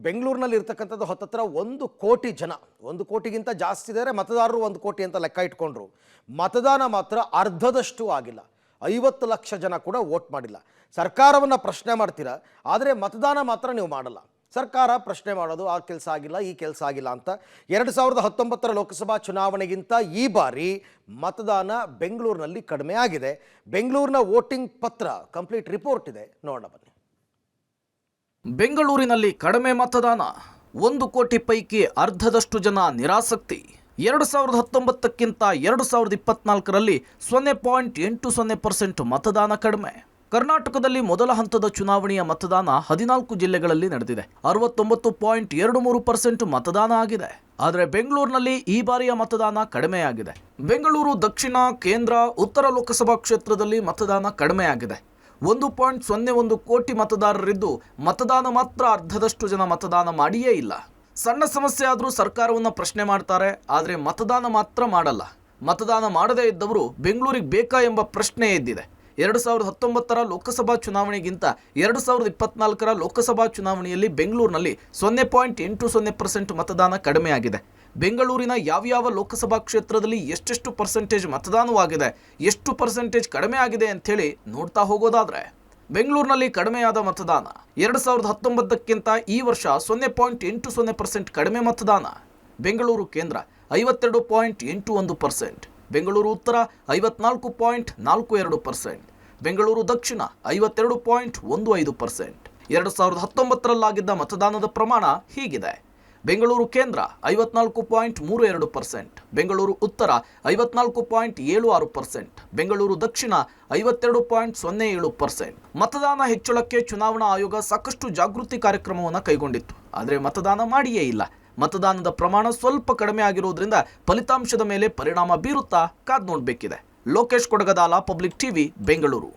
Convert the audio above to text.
ಬೆಂಗಳೂರಿನಲ್ಲಿ ಇರ್ತಕ್ಕಂಥದ್ದು ಹತ್ತತ್ರ 1 ಕೋಟಿ ಜನ, 1 ಕೋಟಿಗಿಂತ ಜಾಸ್ತಿ ಇದ್ದಾರೆ. ಮತದಾರರು 1 ಕೋಟಿ ಅಂತ ಲೆಕ್ಕ ಇಟ್ಕೊಂಡ್ರು. ಮತದಾನ ಮಾತ್ರ ಅರ್ಧದಷ್ಟು ಆಗಿಲ್ಲ. 50 ಲಕ್ಷ ಜನ ಕೂಡ ವೋಟ್ ಮಾಡಿಲ್ಲ. ಸರ್ಕಾರವನ್ನು ಪ್ರಶ್ನೆ ಮಾಡ್ತೀರಾ, ಆದರೆ ಮತದಾನ ಮಾತ್ರ ನೀವು ಮಾಡಲ್ಲ. ಸರ್ಕಾರ ಪ್ರಶ್ನೆ ಮಾಡೋದು ಆ ಕೆಲಸ ಆಗಿಲ್ಲ, ಈ ಕೆಲಸ ಆಗಿಲ್ಲ ಅಂತ. 2019 ಲೋಕಸಭಾ ಚುನಾವಣೆಗಿಂತ ಈ ಬಾರಿ ಮತದಾನ ಬೆಂಗಳೂರಿನಲ್ಲಿ ಕಡಿಮೆ ಆಗಿದೆ. ಬೆಂಗಳೂರಿನ ವೋಟಿಂಗ್ ಪತ್ರ ಕಂಪ್ಲೀಟ್ ರಿಪೋರ್ಟ್ ಇದೆ, ನೋಡೋಣ ಬನ್ನಿ. ಬೆಂಗಳೂರಿನಲ್ಲಿ ಕಡಿಮೆ ಮತದಾನ, 1 ಕೋಟಿ ಪೈಕಿ ಅರ್ಧದಷ್ಟು ಜನ ನಿರಾಸಕ್ತಿ. 2019ಕ್ಕಿಂತ 2024ರಲ್ಲಿ 0.80% ಮತದಾನ ಕಡಿಮೆ. ಕರ್ನಾಟಕದಲ್ಲಿ ಮೊದಲ ಹಂತದ ಚುನಾವಣೆಯ ಮತದಾನ 14 ಜಿಲ್ಲೆಗಳಲ್ಲಿ ನಡೆದಿದೆ. 69.23% ಮತದಾನ ಆಗಿದೆ. ಆದರೆ ಬೆಂಗಳೂರಿನಲ್ಲಿ ಈ ಬಾರಿಯ ಮತದಾನ ಕಡಿಮೆಯಾಗಿದೆ. ಬೆಂಗಳೂರು ದಕ್ಷಿಣ, ಕೇಂದ್ರ, ಉತ್ತರ ಲೋಕಸಭಾ ಕ್ಷೇತ್ರದಲ್ಲಿ ಮತದಾನ ಕಡಿಮೆಯಾಗಿದೆ. 1.01 ಕೋಟಿ ಮತದಾರರಿದ್ದು ಮತದಾನ ಮಾತ್ರ ಅರ್ಧದಷ್ಟು ಜನ ಮತದಾನ ಮಾಡಿಯೇ ಇಲ್ಲ. ಸಣ್ಣ ಸಮಸ್ಯೆ ಆದರೂ ಸರ್ಕಾರವನ್ನು ಪ್ರಶ್ನೆ ಮಾಡ್ತಾರೆ, ಆದರೆ ಮತದಾನ ಮಾತ್ರ ಮಾಡಲ್ಲ. ಮತದಾನ ಮಾಡದೇ ಇದ್ದವರು ಬೆಂಗಳೂರಿಗೆ ಬೇಕಾ ಎಂಬ ಪ್ರಶ್ನೆ ಎದ್ದಿದೆ. 2019 ಲೋಕಸಭಾ ಚುನಾವಣೆಗಿಂತ 2024 ಲೋಕಸಭಾ ಚುನಾವಣೆಯಲ್ಲಿ ಬೆಂಗಳೂರಿನಲ್ಲಿ 0.80% ಮತದಾನ ಕಡಿಮೆಯಾಗಿದೆ. ಬೆಂಗಳೂರಿನ ಯಾವ್ಯಾವ ಲೋಕಸಭಾ ಕ್ಷೇತ್ರದಲ್ಲಿ ಎಷ್ಟೆಷ್ಟು ಪರ್ಸೆಂಟೇಜ್ ಮತದಾನವಾಗಿದೆ, ಎಷ್ಟು ಪರ್ಸೆಂಟೇಜ್ ಕಡಿಮೆ ಆಗಿದೆ ಅಂಥೇಳಿ ನೋಡ್ತಾ ಹೋಗೋದಾದ್ರೆ, ಬೆಂಗಳೂರಿನಲ್ಲಿ ಕಡಿಮೆಯಾದ ಮತದಾನ 2019ಕ್ಕಿಂತ ಈ ವರ್ಷ 0.80% ಕಡಿಮೆ ಮತದಾನ. ಬೆಂಗಳೂರು ಕೇಂದ್ರ 52.81%, ಬೆಂಗಳೂರು ಉತ್ತರ 54.42%, ಬೆಂಗಳೂರು ದಕ್ಷಿಣ 52.15%. 2019ರಲ್ಲಾಗಿದ್ದ ಮತದಾನದ ಪ್ರಮಾಣ ಹೀಗಿದೆ: ಬೆಂಗಳೂರು ಕೇಂದ್ರ 54.32%, ಬೆಂಗಳೂರು ಉತ್ತರ 54.76%, ಬೆಂಗಳೂರು ದಕ್ಷಿಣ 52.07%. ಮತದಾನ ಹೆಚ್ಚಳಕ್ಕೆ ಚುನಾವಣಾ ಆಯೋಗ ಸಾಕಷ್ಟು ಜಾಗೃತಿ ಕಾರ್ಯಕ್ರಮವನ್ನು ಕೈಗೊಂಡಿತ್ತು. ಆದರೆ ಮತದಾನ ಮಾಡಿಯೇ ಇಲ್ಲ. ಮತದಾನದ ಪ್ರಮಾಣ ಸ್ವಲ್ಪ ಕಡಿಮೆ ಆಗಿರೋದ್ರಿಂದ ಫಲಿತಾಂಶದ ಮೇಲೆ ಪರಿಣಾಮ ಬೀರುತ್ತಾ ಕಾದ್ ನೋಡಬೇಕಿದೆ. Lokesh Kodagadala, public TV, Bengaluru.